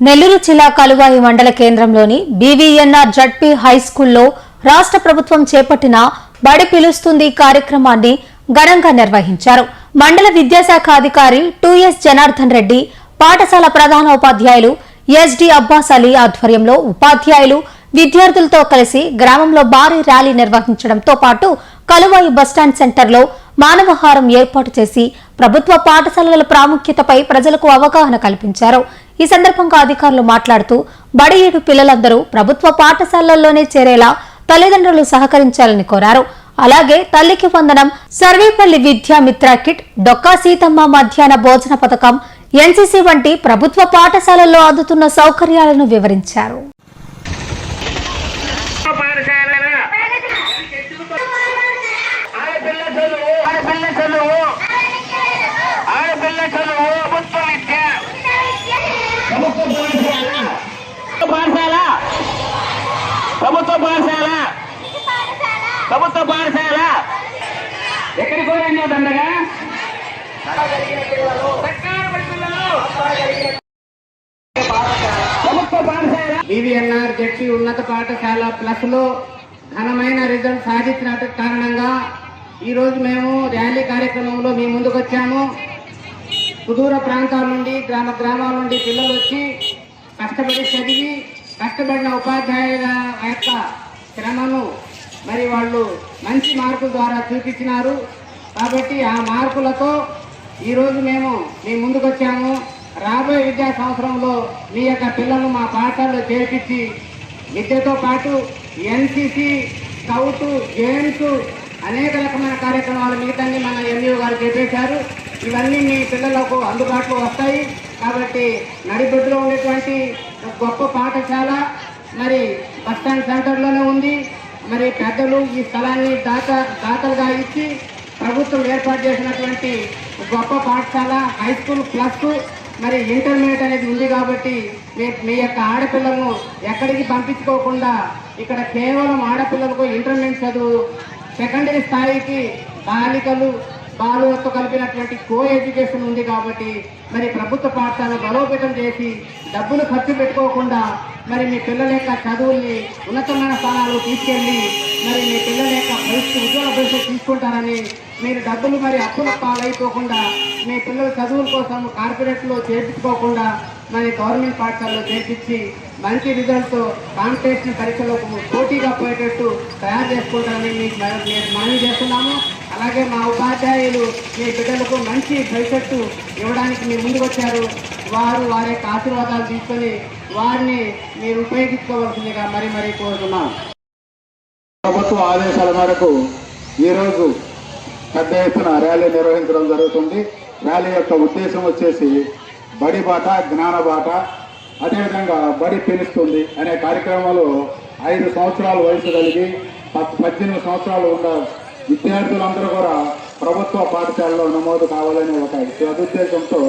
నెల్లూరు జిల్లా కలువాయి మండల కేంద్రంలోని బీవీఎన్ఆర్ జడ్పీ హైస్కూల్లో రాష్ట్ర ప్రభుత్వం చేపట్టిన బడి పిలుస్తుంది కార్యక్రమాన్ని ఘనంగా నిర్వహించారు. మండల విద్యాశాఖ అధికారి 2S జనార్దన్ రెడ్డి, పాఠశాల ప్రధానోపాధ్యాయులు ఎస్డి అబ్బాస్ అలీ ఆధ్వర్యంలో ఉపాధ్యాయులు, విద్యార్థులతో కలిసి గ్రామంలో భారీ ర్యాలీ నిర్వహించడంతో పాటు కలువాయి బస్టాండ్ సెంటర్లో మానవహారం ఏర్పాటు చేసి ప్రభుత్వ పాఠశాలల ప్రాముఖ్యతపై ప్రజలకు అవగాహన కల్పించారు. ఈ సందర్భంగా అధికారులు మాట్లాడుతూ బడి 7 పిల్లలందరూ ప్రభుత్వ పాఠశాలల్లోనే చేరేలా తల్లిదండ్రులు సహకరించాలని కోరారు. అలాగే తల్లికి వందనం, సర్వేపల్లి విద్యామిత్ర కిట్, డొక్కా సీతమ్మ మధ్యాహ్న భోజన పథకం, ఎన్సీసీ వంటి ప్రభుత్వ పాఠశాలల్లో అందుతున్న సౌకర్యాలను వివరించారు. ప్రభుత్వ పాఠశాల ఎక్కడికి పోయిందో దండగా ప్రభుత్వ పాఠశాల బీవీఎన్ఆర్ జడ్పీ ఉన్నత పాఠశాల ప్లస్ లో ఘనమైన రిజల్ట్ సాధించిన కారణంగా ఈరోజు మేము ర్యాలీ కార్యక్రమంలో మీ ముందుకు వచ్చాము. సుదూర ప్రాంతాల నుండి గ్రామాల నుండి పిల్లలు వచ్చి కష్టపడి చదివి కష్టపడిన ఉపాధ్యాయుల యొక్క శ్రమను మరి వాళ్ళు మంచి మార్కుల ద్వారా చూపించినారు. కాబట్టి ఆ మార్కులతో ఈరోజు మేము మీ ముందుకు వచ్చాము. రాబోయే విద్యా సంవత్సరంలో మీ యొక్క పిల్లలను మా పాఠశాలలో చేర్పించి విద్యతో పాటు ఎన్సీసీ, స్కౌట్, గేమ్స్ అనేక రకమైన కార్యక్రమాలు మిగతాన్ని మన ఎంఈఓ గారు చెప్పేశారు. ఇవన్నీ మీ పిల్లలకు అందుబాటులో వస్తాయి. కాబట్టి నడిబొడ్డులో ఉండేటువంటి గొప్ప పాఠశాల మరి బస్టాండ్ సెంటర్లోనే ఉంది. మరి పెద్దలు ఈ స్థలాన్ని దాతలుగా ఇచ్చి ప్రభుత్వం ఏర్పాటు చేసినటువంటి గొప్ప పాఠశాల హై స్కూల్ ప్లస్ మరి ఇంటర్మీడియట్ అనేది ఉంది. కాబట్టి మీ యొక్క ఆడపిల్లలను ఎక్కడికి పంపించుకోకుండా ఇక్కడ కేవలం ఆడపిల్లలకు ఇంటర్మీడియట్ చదువు, సెకండరీ స్థాయికి బాలులతో కలిపినటువంటి కో ఎడ్యుకేషన్ ఉంది. కాబట్టి మరి ప్రభుత్వ పాఠశాల బలోపేతం చేసి డబ్బులు ఖర్చు పెట్టుకోకుండా మరి మీ పిల్లల యొక్క చదువుల్ని ఉన్నతమైన స్థానాలు తీసుకెళ్ళి మరి మీ పిల్లల యొక్క ఉజ్వల భవిష్యత్తు తీసుకుంటారని, మీరు డబ్బులు మరి అప్పుల పాలైపోకుండా మీ పిల్లల చదువుల కోసం కార్పొరేట్లో చేర్పించుకోకుండా మరి గవర్నమెంట్ పాఠశాలలో చేర్పించి మంచి రిజల్ట్తో కాంపిటీషన్ పరీక్షలకు పోటీగా పోయేటట్టు తయారు చేసుకుంటారని మీకు మనవి చేస్తున్నాము. అలాగే మా ఉపాధ్యాయులు మీ బిడ్డలకు మంచి భవిష్యత్తు ఇవ్వడానికి మీ ముందుకు వచ్చారు. వారి యొక్క ఆశీర్వాదాలు తీసుకొని వారిని మీరు ఉపయోగించుకోవాల్సిందిగా మరీ కోరుతున్నాం. ప్రభుత్వ ఆదేశాల మేరకు ఈరోజు పెద్ద ఎత్తున ర్యాలీ నిర్వహించడం జరుగుతుంది. ర్యాలీ యొక్క ఉద్దేశం వచ్చేసి బడి బాట, జ్ఞాన బాట, అదేవిధంగా బడి పిలుస్తుంది అనే కార్యక్రమంలో 5 సంవత్సరాల వయసు కలిగి 18 సంవత్సరాలు ఉన్న విద్యార్థులందరూ కూడా ప్రభుత్వ పాఠశాలలో నమోదు కావాలనే ఒక సదుద్దేశంతో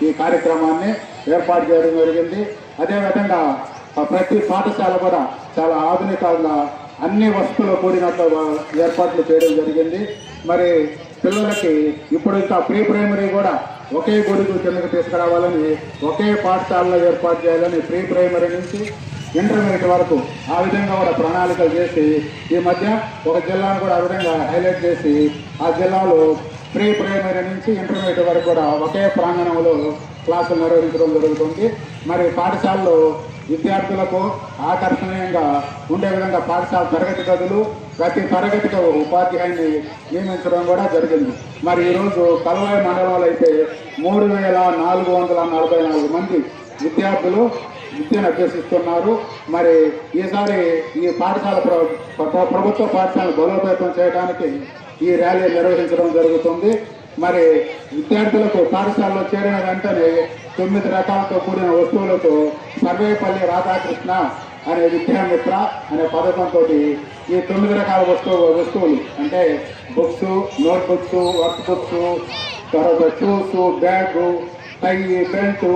ఈ కార్యక్రమాన్ని ఏర్పాటు చేయడం జరిగింది. అదేవిధంగా ప్రతి పాఠశాల కూడా చాలా ఆధునికంగా అన్ని వసతులు కూడినట్లు ఏర్పాట్లు చేయడం జరిగింది. మరి పిల్లలకి ఇప్పుడు ఇంకా ప్రీ ప్రైమరీ కూడా ఒకే గొడుగు కిందకి తీసుకురావాలని, ఒకే పాఠశాలలో ఏర్పాటు చేయాలని ప్రీ ప్రైమరీ నుంచి ఇంటర్మీడియట్ వరకు ఆ విధంగా కూడా ప్రణాళికలు చేసి ఈ మధ్య ఒక జిల్లాను కూడా ఆ విధంగా హైలైట్ చేసి ఆ జిల్లాలో ప్రీ ప్రైమరీ నుంచి ఇంటర్మీడియట్ వరకు కూడా ఒకే ప్రాంగణంలో క్లాసులు నిర్వహించడం జరుగుతుంది. మరి పాఠశాలలో విద్యార్థులకు ఆకర్షణీయంగా ఉండే విధంగా పాఠశాల తరగతి గదులు, ప్రతి తరగతికి ఉపాధ్యాయుని నియమించడం కూడా జరిగింది. మరి ఈరోజు కలువాయి మండలంలో అయితే 3444 మంది విద్యార్థులు విద్యను అభ్యసిస్తున్నారు. మరి ఈసారి ఈ పాఠశాల ప్రభుత్వ పాఠశాలను బలోపేతం చేయడానికి ఈ ర్యాలీ నిర్వహించడం జరుగుతుంది. మరి విద్యార్థులకు పాఠశాలలో చేరిన వెంటనే 9 రకాలతో కూడిన వస్తువులతో సర్వేపల్లి రాధాకృష్ణ అనే విద్యామిత్ర అనే పథకంతో ఈ 9 రకాల వస్తువులు అంటే books, note books, work books, తర్వాత షూస్, బ్యాగు, టై, బెల్ట్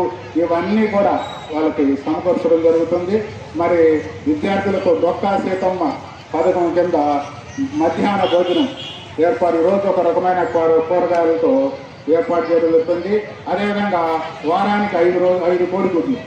ఇవన్నీ కూడా వాళ్ళకి సమకూర్చడం జరుగుతుంది. మరి విద్యార్థులకు డొక్కా సీతమ్మ పథకం కింద మధ్యాహ్న భోజనం ఏర్పాటు, రోజు ఒక రకమైన కూరగాయలతో ఏర్పాటు చేయడం జరుగుతుంది. అదేవిధంగా వారానికి 5 కోడిగుడ్లు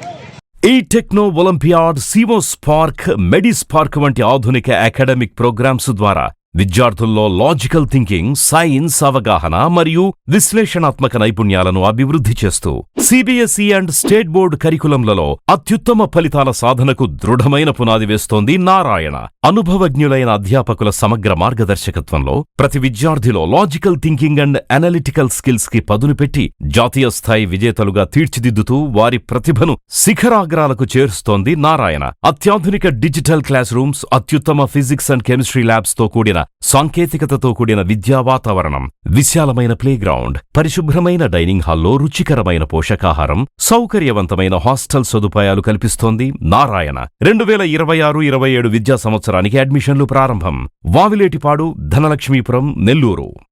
ఈ టెక్నో ఒలింపియాడ్, సివోస్పార్క్, మెడిస్పార్క్ వంటి ఆధునిక అకాడమిక్ ప్రోగ్రామ్స్ ద్వారా విద్యార్థుల్లో లాజికల్ థింకింగ్, సైన్స్ అవగాహన మరియు విశ్లేషణాత్మక నైపుణ్యాలను అభివృద్ధి చేస్తూ సిబిఎస్ఈ అండ్ స్టేట్ బోర్డు కరికులంలలో అత్యుత్తమ ఫలితాల సాధనకు దృఢమైన పునాది వేస్తోంది నారాయణ. అనుభవజ్ఞులైన అధ్యాపకుల సమగ్ర మార్గదర్శకత్వంలో ప్రతి విద్యార్థిలో logical thinking and analytical skills కి పదును పెట్టి జాతీయ స్థాయి విజేతలుగా తీర్చిదిద్దుతూ వారి ప్రతిభను శిఖరాగ్రాలకు చేరుస్తోంది నారాయణ. అత్యాధునిక డిజిటల్ క్లాస్ రూమ్స్, అత్యుత్తమ ఫిజిక్స్ అండ్ కెమిస్ట్రీ ల్యాబ్స్ తో కూడిన సాంకేతికతతో కూడిన విద్యా వాతావరణం, విశాలమైన ప్లేగ్రౌండ్, పరిశుభ్రమైన డైనింగ్ హాల్లో రుచికరమైన పోషకాహారం, సౌకర్యవంతమైన హాస్టల్ సదుపాయాలు కల్పిస్తోంది నారాయణ. 2026-27 విద్యా సంవత్సరానికి అడ్మిషన్లు ప్రారంభం. వావిలేటిపాడు, ధనలక్ష్మీపురం, నెల్లూరు.